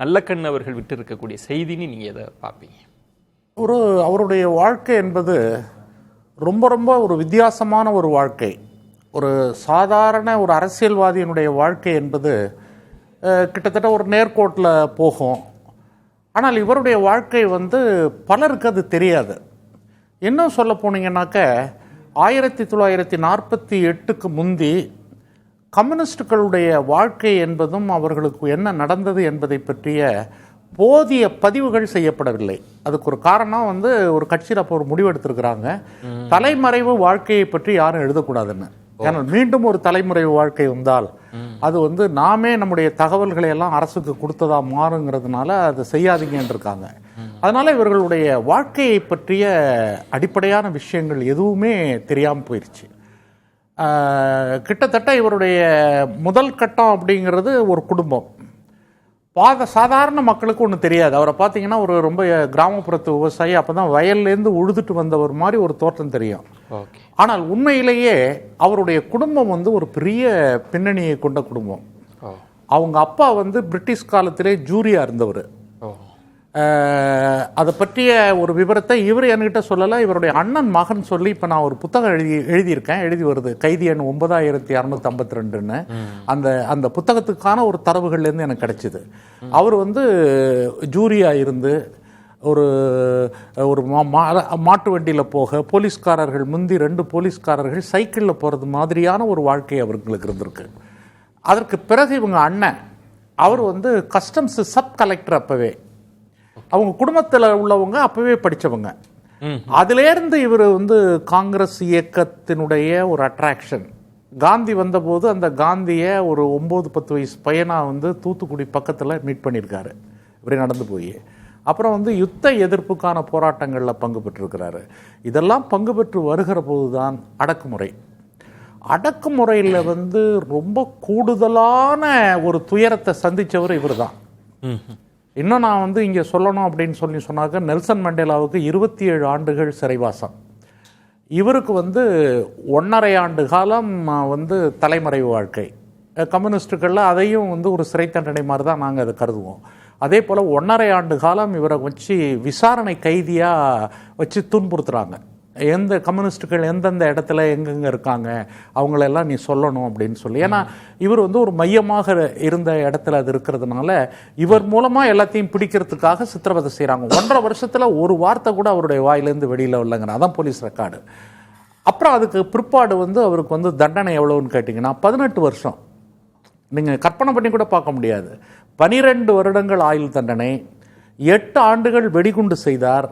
நல்லக்கண் அவர்கள் விட்டு இருக்கக்கூடிய செய்தின்னு நீங்கள் எதை பார்ப்பீங்க? அவருடைய வாழ்க்கை என்பது ரொம்ப ரொம்ப ஒரு வித்தியாசமான ஒரு வாழ்க்கை. ஒரு சாதாரண ஒரு அரசியல்வாதியினுடைய வாழ்க்கை என்பது கிட்டத்தட்ட ஒரு நேர்கோட்டில் போகும். ஆனால் இவருடைய வாழ்க்கை பலருக்கு அது தெரியாது. இன்னும் சொல்ல போனீங்கன்னாக்க 1948 முந்தி கம்யூனிஸ்டுகளுடைய வாழ்க்கை என்பதும் அவர்களுக்கு என்ன நடந்தது என்பதை பற்றிய போதிய பதிவுகள் செய்யப்படவில்லை. அதுக்கு ஒரு காரணம் ஒரு கட்சியில் அப்போ ஒரு முடிவெடுத்திருக்கிறாங்க, தலைமறைவு வாழ்க்கையை பற்றி யாரும் எழுதக்கூடாதுன்னு. ஏன்னா மீண்டும் ஒரு தலைமறைவு வாழ்க்கை வந்தால் அது நாமே நம்முடைய தகவல்களை எல்லாம் அரசுக்கு கொடுத்ததா மாறுங்கிறதுனால அதை செய்யாதீங்கன்னு இருக்காங்க. அதனால இவர்களுடைய வாழ்க்கையை பற்றிய அடிப்படையான விஷயங்கள் எதுவுமே தெரியாமல் போயிடுச்சு. கிட்டத்தட்ட இவருடைய முதல் கட்டம் அப்படிங்கிறது ஒரு குடும்பம். சாதாரண மக்களுக்கு ஒன்றும் தெரியாது. அவரை பார்த்தீங்கன்னா ஒரு ரொம்ப கிராமப்புறத்து விவசாயி, அப்போ தான் வயல்லேருந்து உழுதுட்டு வந்தவர் மாதிரி ஒரு தோற்றம் தெரியும். ஆனால் உண்மையிலேயே அவருடைய குடும்பம் ஒரு பெரிய பின்னணியை கொண்ட குடும்பம். அவங்க அப்பா பிரிட்டிஷ் காலத்திலே ஜூரியா இருந்தவர். அதை பற்றிய ஒரு விவரத்தை இவர் என்கிட்ட சொல்லலை, இவருடைய அண்ணன் மகன் சொல்லி இப்போ நான் ஒரு புத்தகம் எழுதி வருது, கைதி எண் 9652ன்னு. அந்த புத்தகத்துக்கான ஒரு தரவுகள்லேருந்து எனக்கு கிடைச்சிது. அவர் ஜூரியா இருந்து ஒரு மாட்டு வண்டியில் போக, போலீஸ்காரர்கள் முந்தி 2 போலீஸ்காரர்கள் சைக்கிளில் போகிறது மாதிரியான ஒரு வாழ்க்கை அவர்களுக்கு இருந்திருக்கு. அதற்கு பிறகு இவங்க அண்ணன் அவர் கஸ்டம்ஸ் சப் கலெக்டர். அப்போவே அவங்க குடும்பத்தில் உள்ளவங்க அப்பவே படித்தவங்க. அதிலேருந்து இவர் காங்கிரஸ் இயக்கத்தினுடைய ஒரு அட்ராக்ஷன். காந்தி வந்தபோது அந்த காந்தியை ஒரு 9-10 வயசு பையனாக தூத்துக்குடி பக்கத்தில் மீட் பண்ணியிருக்காரு இவரே நடந்து போய். அப்புறம் யுத்த எதிர்ப்புக்கான போராட்டங்களில் பங்கு பெற்றிருக்கிறாரு. இதெல்லாம் பங்கு பெற்று வருகிற போது தான் அடக்குமுறையில் ரொம்ப கூடுதலான ஒரு துயரத்தை சந்தித்தவர் இவர் தான். இன்னும் நான் இங்கே சொல்லணும் அப்படின்னு சொன்னாக்க, நெல்சன் மண்டேலாவுக்கு 27 ஆண்டுகள் சிறைவாசம். இவருக்கு 1.5 ஆண்டு காலம் தலைமறைவு வாழ்க்கை. கம்யூனிஸ்டுகளில் அதையும் ஒரு சிறை தண்டனை மாதிரி தான் நாங்கள் அதை கருதுவோம். அதே போல் 1.5 ஆண்டு காலம் இவரை வச்சு விசாரணை கைதியாக வச்சு துன்புறுத்துகிறாங்க. எந்த கம்யூனிஸ்டுகள் எந்தெந்த இடத்துல எங்கெங்கே இருக்காங்க அவங்களெல்லாம் நீ சொல்லணும் அப்படின்னு சொல்லி. ஏன்னா இவர் ஒரு மையமாக இருந்த இடத்துல அது இருக்கிறதுனால இவர் மூலமாக எல்லாத்தையும் பிடிக்கிறதுக்காக சித்திரவதை செய்கிறாங்க. 1.5 வருஷத்தில் ஒரு வார்த்தை கூட அவருடைய வாயிலேருந்து வெளியில் வரலங்கிற அதான் போலீஸ் ரெக்கார்டு. அப்புறம் அதுக்கு பிற்பாடு அவருக்கு தண்டனை எவ்வளோன்னு கேட்டிங்கன்னா 18 வருஷம். நீங்கள் கற்பனை பண்ணி கூட பார்க்க முடியாது. 12 வருடங்கள் ஆயுள் தண்டனை, 8 ஆண்டுகள் வெடிகுண்டு செய்தார்,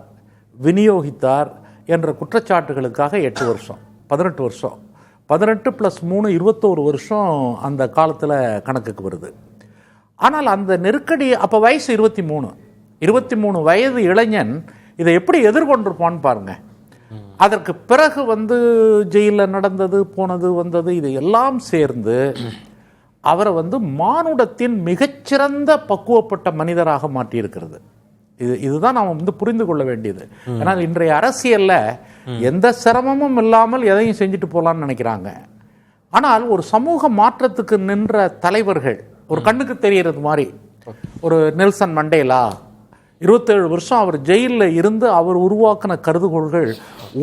விநியோகித்தார் என்ற குற்றச்சாட்டுகளுக்காக 8 வருஷம். 18 வருஷம். 18 + 3 21 வருஷம் அந்த காலத்தில் கணக்குக்கு வருது. ஆனால் அந்த நெருக்கடி, அப்போ வயசு 23 வயது இளைஞன் இதை எப்படி எதிர்கொண்டிருப்பான்னு பாருங்க. அதற்கு பிறகு ஜெயிலில் நடந்தது போனது வந்தது இது எல்லாம் சேர்ந்து அவரை மானுடத்தின் மிகச்சிறந்த பக்குவப்பட்ட மனிதராக மாற்றியிருக்கிறது. இதுதான் நாம் புரிந்து கொள்ள வேண்டியது. ஆனால் இன்றைய அரசியல்ல எந்த சிரமமும் இல்லாமல் எதையும் செஞ்சுட்டு போகலான்னு நினைக்கிறாங்க. ஆனால் ஒரு சமூக மாற்றத்துக்கு நின்ற தலைவர்கள் ஒரு கண்ணுக்கு தெரியறது மாதிரி, ஒரு நெல்சன் மண்டேலா 27 வருஷம் அவர் ஜெயிலில் இருந்து அவர் உருவாக்கின கருதுகோள்கள்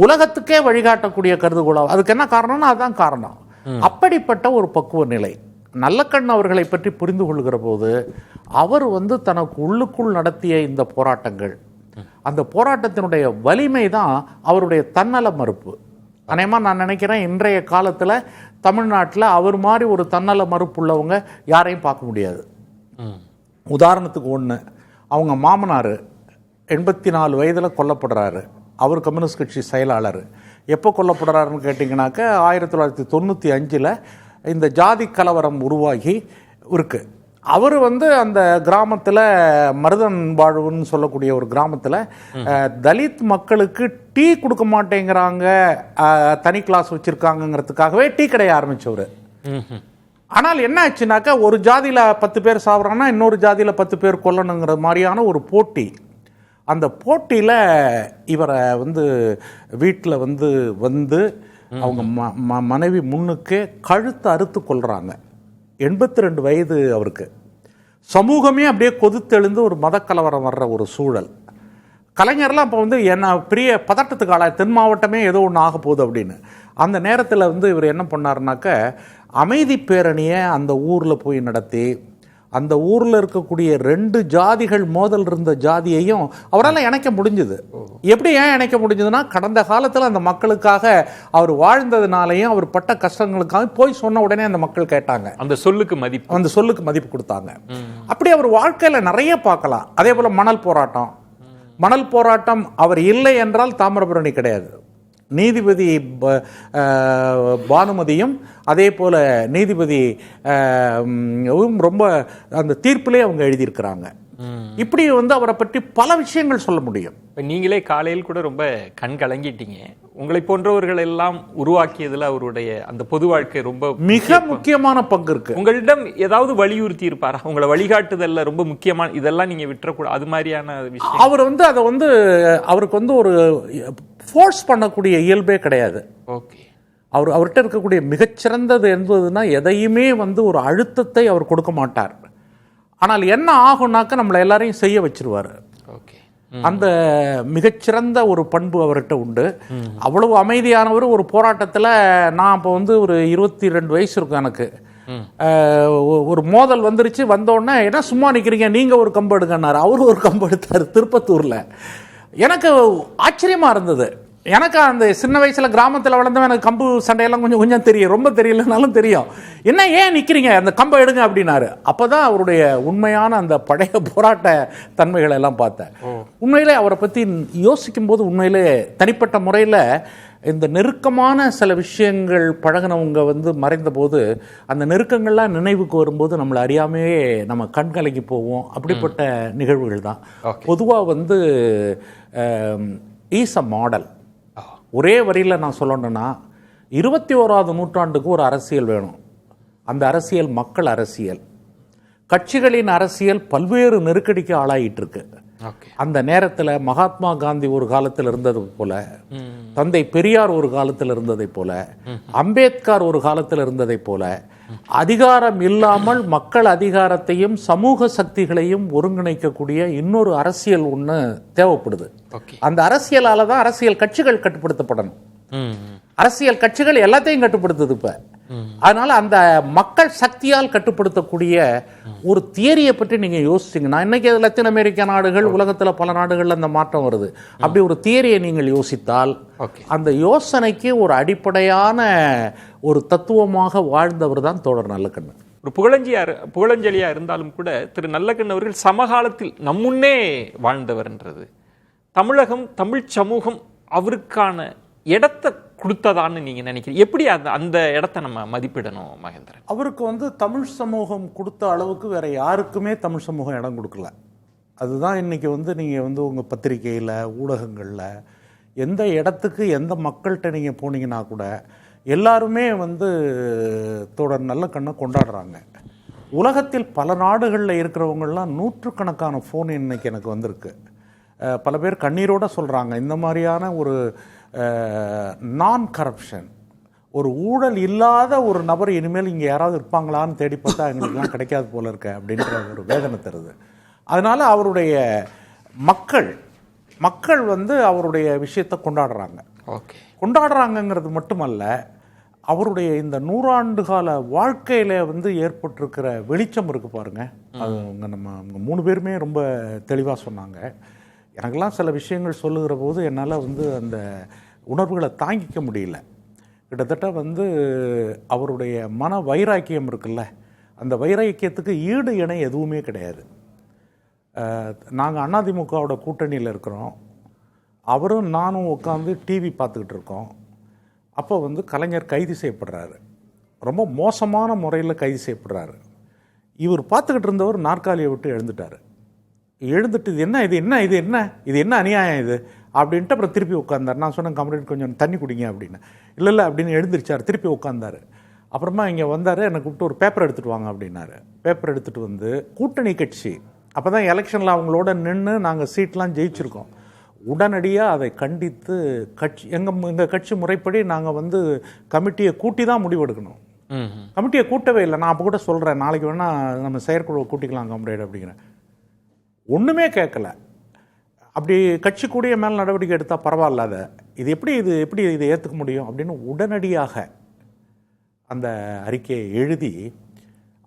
உலகத்துக்கே வழிகாட்டக்கூடிய கருதுகோளாக. அதுக்கு என்ன காரணம்னா அதுதான் காரணம். அப்படிப்பட்ட ஒரு பக்குவ நிலை. நல்லக்கண் அவர்களை பற்றி புரிந்து கொள்கிற போது அவர் தனக்கு உள்ளுக்குள் நடத்திய இந்த போராட்டங்கள், அந்த போராட்டத்தினுடைய வலிமை தான் அவருடைய தன்னல மறுப்பு. அநேகமாக நான் நினைக்கிறேன் இன்றைய காலத்தில் தமிழ்நாட்டில் அவர் மாதிரி ஒரு தன்னல மறுப்பு உள்ளவங்க யாரையும் பார்க்க முடியாது. உதாரணத்துக்கு ஒன்று, அவங்க மாமனார் 84 வயதில் கொல்லப்படுறாரு. அவர் கம்யூனிஸ்ட் கட்சி செயலாளர். எப்போ கொல்லப்படுறாருன்னு கேட்டிங்கனாக்க 1995 இந்த ஜாதி கலவரம் உருவாகி இருக்கு. அவர் அந்த கிராமத்தில் மருதன் வாழ்வுன்னு சொல்லக்கூடிய ஒரு கிராமத்தில் தலித் மக்களுக்கு டீ கொடுக்க மாட்டேங்கிறாங்க, தனி கிளாஸ் வச்சுருக்காங்கங்கிறதுக்காகவே டீ கடைய ஆரம்பித்தவர். ஆனால் என்ன ஆச்சுனாக்கா, ஒரு ஜாதியில் 10 பேர் சாப்பிட்றாங்கன்னா இன்னொரு ஜாதியில் 10 பேர் கொல்லணுங்கிற மாதிரியான ஒரு போட்டி. அந்த போட்டியில் இவரை வீட்டில் வந்து அவங்க மனைவி முன்னுக்கே கழுத்தை அறுத்து கொள்கிறாங்க. 82 வயது அவருக்கு. சமூகமே அப்படியே கொதித்தெழுந்து ஒரு மதக்கலவரம் வர்ற ஒரு சூழல். கலைஞர்லாம் இப்போ வந்து என்ன பெரிய பதட்டத்துக்கு ஆளா, தென் மாவட்டமே ஏதோ ஒன்று ஆக போகுது அப்படின்னு. அந்த நேரத்தில் வந்து இவர் என்ன பண்ணாருனாக்க, அமைதி பேரணியை அந்த ஊரில் போய் நடத்தி, அந்த ஊரில் இருக்கக்கூடிய 2 ஜாதிகள் மோதல் இருந்த ஜாதியையும் அவரால் இணைக்க முடிஞ்சுது. எப்படி ஏன் இணைக்க முடிஞ்சதுன்னா, கடந்த காலத்தில் அந்த மக்களுக்காக அவர் வாழ்ந்ததுனாலையும் அவர் பட்ட கஷ்டங்களுக்காக போய் சொன்ன உடனே அந்த மக்கள் கேட்டாங்க, அந்த சொல்லுக்கு மதிப்பு கொடுத்தாங்க. அப்படி அவர் வாழ்க்கையில் நிறைய பார்க்கலாம். அதே போல் மணல் போராட்டம் அவர் இல்லை என்றால் தாமிரபரணி கிடையாது. நீதிபதி பானுமதியும் அதே போல் நீதிபதி ரொம்ப அந்த தீர்ப்பிலே அவங்க எழுதியிருக்கிறாங்க. இப்படி வந்து அவரை பற்றி பல விஷயங்கள் சொல்ல முடியும். இப்போ நீங்களே காலையில் கூட ரொம்ப கண் கலங்கிட்டீங்க. உங்களை போன்றவர்கள் எல்லாம் உருவாக்கியதில் அவருடைய அந்த பொது வாழ்க்கை ரொம்ப மிக முக்கியமான பங்கு இருக்கு. உங்களிடம் ஏதாவது வலியுறுத்தி இருப்பாரா? உங்களை வழிகாட்டுதல்ல ரொம்ப முக்கியமான இதெல்லாம் நீங்க விட்டுறக்கூடாது, அது மாதிரியான விஷயம்? அவர் வந்து அதை வந்து அவருக்கு வந்து ஒரு ஃபோர்ஸ் பண்ணக்கூடிய இயல்பே கிடையாது. ஓகே. அவர்கிட்ட இருக்கக்கூடிய மிகச்சிறந்தது என்பதுன்னா, எதையுமே வந்து ஒரு அழுத்தத்தை அவர் கொடுக்க மாட்டார். ஆனால் என்ன ஆகும்னாக்க நம்மளை எல்லாரையும் செய்ய வச்சிருவார். ஓகே. அந்த மிகச்சிறந்த ஒரு பண்பு அவர்கிட்ட உண்டு. அவ்வளவு அமைதியானவர். ஒரு போராட்டத்தில் நான் இப்போ வந்து ஒரு 22 வயசு இருக்கும் எனக்கு. ஒரு மோதல் வந்துருச்சு. வந்தோடனே என்ன சும்மா நிற்கிறீங்க, நீங்கள் ஒரு கம்பு எடுங்கன்னாரு. அவரு ஒரு கம்பு எடுத்தார் திருப்பத்தூரில். எனக்கு ஆச்சரியமாக இருந்தது. எனக்கு அந்த சின்ன வயசில் கிராமத்தில் வளர்ந்தவன் எனக்கு கம்பு சண்டையெல்லாம் கொஞ்சம் தெரியும், ரொம்ப தெரியலனாலும் தெரியும். என்ன ஏன் நிற்கிறீங்க, அந்த கம்பை எடுங்க அப்படின்னாரு. அப்போ தான் அவருடைய உண்மையான அந்த பழைய போராட்ட தன்மைகளை எல்லாம் பார்த்தேன். உண்மையிலே அவரை பற்றி யோசிக்கும் போது உண்மையிலே தனிப்பட்ட முறையில் இந்த நெருக்கமான சில விஷயங்கள் பழகினவங்க வந்து மறைந்த போது அந்த நெருக்கங்கள்லாம் நினைவுக்கு வரும்போது நம்மளை அறியாமையே நம்ம கண்கலங்கி போவோம். அப்படிப்பட்ட நிகழ்வுகள் தான். பொதுவாக வந்து ஈஸ் அ மாடல். ஒரே வரியில் நான் சொல்லணும்னா, 21ஆவது நூற்றாண்டுக்கு ஒரு அரசியல் வேணும். அந்த அரசியல் மக்கள் அரசியல். கட்சிகளின் அரசியல் பல்வேறு நெருக்கடிக்கு ஆளாயிட்டு இருக்கு. அந்த நேரத்தில் மகாத்மா காந்தி ஒரு காலத்தில் இருந்தது போல, தந்தை பெரியார் ஒரு காலத்தில் இருந்ததை போல, அம்பேத்கர் ஒரு காலத்தில் இருந்ததை போல, அதிகாரம் இல்லாமல் மக்கள் அதிகாரத்தையும் சமூக சக்திகளையும் ஒருங்கிணைக்கக்கூடிய இன்னொரு அரசியல் ஒன்று தேவைப்படுது. அந்த அரசியலால தான் அரசியல் கட்சிகள் கட்டுப்படுத்தப்படணும். அரசியல் கட்சிகள் எல்லாத்தையும் கட்டுப்படுத்துது இப்ப. அதனால அந்த மக்கள் சக்தியால் கட்டுப்படுத்தக்கூடிய ஒரு தியரியை பற்றி நீங்க யோசிச்சீங்கன்னா, இன்னைக்கு லத்தீன் அமெரிக்க நாடுகள், உலகத்துல பல நாடுகள்ல அந்த மாற்றம் வருது. அப்படி ஒரு தியரியை நீங்கள் யோசித்தால், அந்த யோசனைக்கு ஒரு அடிப்படையான ஒரு தத்துவமாக வாழ்ந்தவர் தான் தோழர் நல்லக்கண்ணு. ஒரு புகழஞ்சலியா இருந்தாலும் கூட திரு நல்லக்கண்ணு அவர்கள் சமகாலத்தில் நம்முன்னே வாழ்ந்தவர்ன்றது, தமிழகம் தமிழ் சமூகம் அவருக்கான இடத்தை கொடுத்ததான்னு நீங்க நினைக்கிறீங்க? எப்படி அந்த இடத்தை நம்ம மதிப்பிடணும் மகேந்திரன்? அவருக்கு வந்து தமிழ் சமூகம் கொடுத்த அளவுக்கு வேற யாருக்குமே தமிழ் சமூகம் இடம் கொடுக்கல. அதுதான் இன்னைக்கு வந்து நீங்க வந்து உங்க பத்திரிகையில், ஊடகங்களில் எந்த இடத்துக்கு எந்த மக்கள்கிட்ட நீங்க போனீங்கன்னா கூட எல்லாருமே வந்து தோழர் நல்லக்கண்ணை கொண்டாடுறாங்க. உலகத்தில் பல நாடுகளில் இருக்கிறவங்கெல்லாம் நூற்றுக்கணக்கான ஃபோன் இன்னைக்கு எனக்கு வந்திருக்கு. பல பேர் கண்ணீரோடு சொல்கிறாங்க, இந்த மாதிரியான ஒரு நான் கரப்ஷன், ஒரு ஊழல் இல்லாத ஒரு நபர் இனிமேல் இங்கே யாராவது இருப்பாங்களான்னு தேடி பார்த்தா எங்களுக்குலாம் கிடைக்காது போல இருக்க அப்படின்ற ஒரு வேதனை தருது. அதனால் அவருடைய மக்கள் வந்து அவருடைய விஷயத்தை கொண்டாடுறாங்க. கொண்டாடுறாங்கங்கிறது மட்டுமல்ல, அவருடைய இந்த 100 ஆண்டு கால வாழ்க்கையில் வந்து ஏற்பட்டிருக்கிற வெளிச்சம் இருக்கு பாருங்க. அது நம்ம 3 பேருமே ரொம்ப தெளிவாக சொன்னாங்க. எனக்கெல்லாம் சில விஷயங்கள் சொல்லுகிற போது என்னால் வந்து அந்த உணர்வுகளை தாங்கிக்க முடியல. கிட்டத்தட்ட வந்து அவருடைய மன வைராக்கியம் இருக்குல்ல, அந்த வைராக்கியத்துக்கு ஈடு இணை எதுவுமே கிடையாது. நாங்கள் அதிமுகவோட கூட்டணியில் இருக்கிறோம். அவரும் நானும் உட்காந்து டிவி பார்த்துக்கிட்டு இருக்கோம். அப்போ வந்து கலைஞர் கைது செய்யப்படுறாரு. ரொம்ப மோசமான முறையில் கைது செய்யப்படுறாரு. இவர் பார்த்துக்கிட்டு இருந்தவர் நாற்காலியை விட்டு எழுந்துட்டார். எழுந்துட்டு இது என்ன அநியாயம் இது அப்படின்ட்டு அப்புறம் திருப்பி உட்காந்தார். நான் சொன்னேன், கம்ப்ளீட் கொஞ்சம் தண்ணி குடிங்க அப்படின்னு. இல்லை அப்படின்னு எழுந்திரிச்சார், திருப்பி உட்காந்தார். அப்புறமா இங்கே வந்தார், என்னை கூப்பிட்டு ஒரு பேப்பர் எடுத்துகிட்டு வாங்க அப்படின்னாரு. பேப்பர் எடுத்துகிட்டு வந்து கூட்டணி கட்சி அப்போ தான் எலெக்ஷனில் அவங்களோட நின்று நாங்கள் சீட்லாம் ஜெயிச்சிருக்கோம். உடனடியாக அதை கண்டித்து எங்கள் கட்சி முறைப்படி நாங்கள் வந்து கமிட்டியை கூட்டி தான் முடிவெடுக்கணும். கமிட்டியை கூட்டவே இல்லை. நான் அப்போ கூட சொல்கிறேன், நாளைக்கு வேணால் நம்ம செயற்குழுவை கூட்டிக்கலாம் காம்ரேட் அப்படிங்கிறேன். ஒன்றுமே கேட்கல. அப்படி கட்சி கூடிய மேல் நடவடிக்கை எடுத்தால் பரவாயில்ல, அதை இது எப்படி இதை ஏற்றுக்க முடியும் அப்படின்னு உடனடியாக அந்த அறிக்கையை எழுதி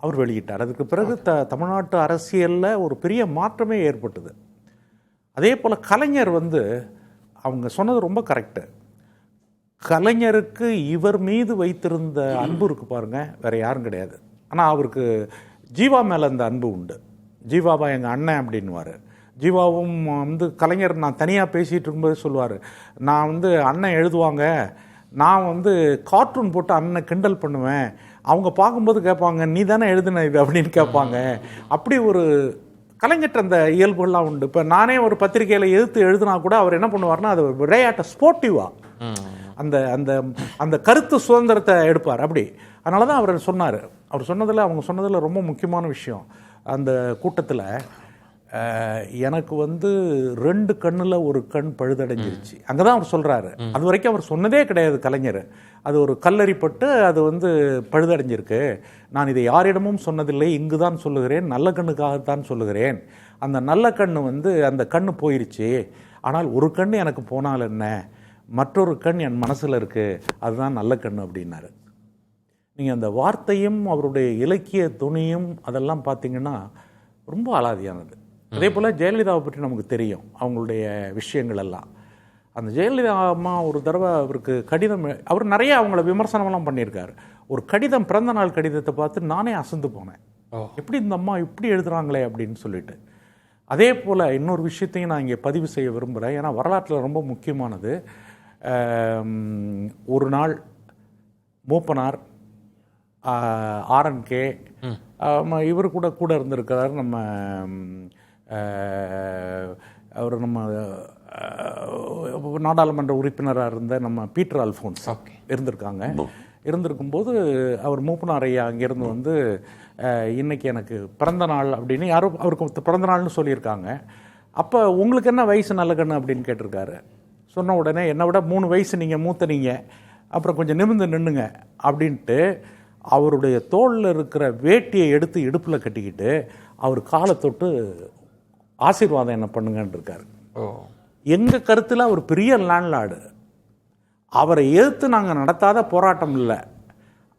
அவர் வெளியிட்டார். அதுக்கு பிறகு தமிழ்நாட்டு அரசியலில் ஒரு பெரிய மாற்றமே ஏற்பட்டது. அதே போல் கலைஞர் அவங்க சொன்னது ரொம்ப கரெக்டு. கலைஞருக்கு இவர் மீது வைத்திருந்த அன்பு இருக்கு பாருங்க, வேற யாரும் கிடையாது. ஆனால் அவருக்கு ஜீவா மேலே அந்த அன்பு உண்டு. ஜீவாபா எங்கள் அண்ணன் அப்படின்வார். ஜீவாவும் கலைஞர் நான் தனியாக பேசிகிட்டு இருக்கும்போது சொல்லுவார், நான் அண்ணன் எழுதுவாங்க, நான் கார்ட்டூன் போட்டு அண்ணனை கிண்டல் பண்ணுவேன், அவங்க பார்க்கும்போது கேட்பாங்க நீ தானே எழுதுன இது அப்படின்னு கேட்பாங்க. அப்படி ஒரு கலைஞர் அந்த இயல்புகள்லாம் உண்டு. இப்போ நானே ஒரு பத்திரிகையில் எதிர்த்து எழுதுனா கூட அவர் என்ன பண்ணுவார்னா அது விளையாட்டை ஸ்போர்ட்டிவாக அந்த அந்த அந்த கருத்து சுதந்திரத்தை எடுப்பார். அப்படி அதனால தான் அவர் சொன்னார். அவங்க சொன்னதில் ரொம்ப முக்கியமான விஷயம், அந்த கூட்டத்தில் எனக்கு 2 கண்ணில் ஒரு கண் பழுதடைஞ்சிருச்சு. அங்கே தான் அவர் சொல்கிறாரு. அது வரைக்கும் அவர் சொன்னதே கிடையாது கலைஞர். அது ஒரு கல்லறிப்பட்டு அது பழுதடைஞ்சிருக்கு. நான் இதை யாரிடமும் சொன்னதில்லை, இங்கு தான் சொல்லுகிறேன், நல்ல கண்ணுக்காகத்தான் சொல்லுகிறேன். அந்த நல்ல கண்ணு அந்த கண்ணு போயிருச்சு. ஆனால் ஒரு கண் எனக்கு போனால் என்ன, மற்றொரு கண் என் மனசில் இருக்குது, அதுதான் நல்ல கண் அப்படின்னாரு. நீங்கள் அந்த வார்த்தையும் அவருடைய இலக்கிய துணியும் அதெல்லாம் பார்த்தீங்கன்னா ரொம்ப அலாதியானது. அதே போல் ஜெயலலிதாவை பற்றி நமக்கு தெரியும், அவங்களுடைய விஷயங்கள் எல்லாம். அந்த ஜெயலலிதா அம்மா ஒரு தடவை அவருக்கு கடிதம், அவர் நிறைய அவங்கள விமர்சனமெல்லாம் பண்ணியிருக்காரு. ஒரு கடிதம், பிறந்த நாள் கடிதத்தை பார்த்து நானே அசந்து போனேன், எப்படி இந்த அம்மா இப்படி எழுதுகிறாங்களே அப்படின்னு சொல்லிட்டு. அதே போல் இன்னொரு விஷயத்தையும் நான் இங்கே பதிவு செய்ய விரும்புகிறேன், ஏன்னா வரலாற்றில் ரொம்ப முக்கியமானது. ஒரு நாள் மூப்பனார், ஆர்என்கே, இவர் கூட இருந்திருக்கிறார், அவர் நம்ம நாடாளுமன்ற உறுப்பினராக இருந்த நம்ம பீட்டர் அல்ஃபோன்ஸ் இருந்திருக்காங்க. இருந்திருக்கும்போது அவர் மூப்பனார் ஐயா அங்கேருந்து இன்னைக்கு எனக்கு பிறந்த நாள் அப்படின்னு யாரும் அவருக்கு பிறந்த நாள்னு சொல்லியிருக்காங்க. அப்போ உங்களுக்கு என்ன வயசு நல்ல கண்ணு அப்படின்னு கேட்டிருக்காரு. சொன்ன உடனே என்னை விட 3 வயசு நீங்கள் மூத்தனீங்க, அப்புறம் கொஞ்சம் நிமிர்ந்து நின்றுங்க அப்படின்ட்டு அவருடைய தோளில் இருக்கிற வேட்டியை எடுத்து இடுப்பில் கட்டிக்கிட்டு அவர் காலை தொட்டு ஆசீர்வாதம் என்ன பண்ணுங்கன்னு இருக்காரு. எங்கள் கருத்தில் அவர் பெரிய லேண்ட்லார்டு, அவரை எதிர்த்து நாங்கள் நடத்தாத போராட்டம் இல்லை,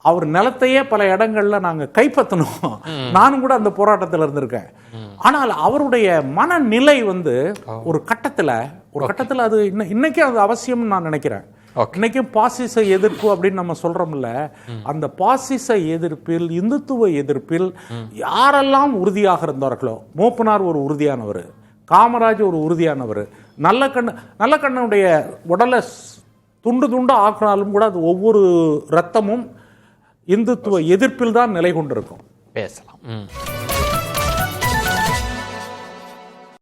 அவர் நிலத்தையே பல இடங்களில் நாங்கள் கைப்பற்றணும், நானும் கூட அந்த போராட்டத்தில் இருந்திருக்கேன். ஆனால் அவருடைய மனநிலை ஒரு கட்டத்தில் அது இன்னைக்கும் அது அவசியம்னு நான் நினைக்கிறேன். இன்னைக்கும் பாசிச எதிர்ப்பு அப்படின்னு நம்ம சொல்றோம்ல, அந்த பாசிச எதிர்ப்பில், இந்துத்துவ எதிர்ப்பில் யாரெல்லாம் உறுதியாக இருந்தார்களோ, மூப்பனார் ஒரு உறுதியானவர், காமராஜ் ஒரு உறுதியானவர், நல்ல கண்ணுடைய உடலை துண்டு துண்டு ஆக்கினாலும் கூட அது ஒவ்வொரு ரத்தமும் இந்துத்துவ எதிர்ப்பில் தான் நிலை கொண்டிருக்கும். பேசலாம்.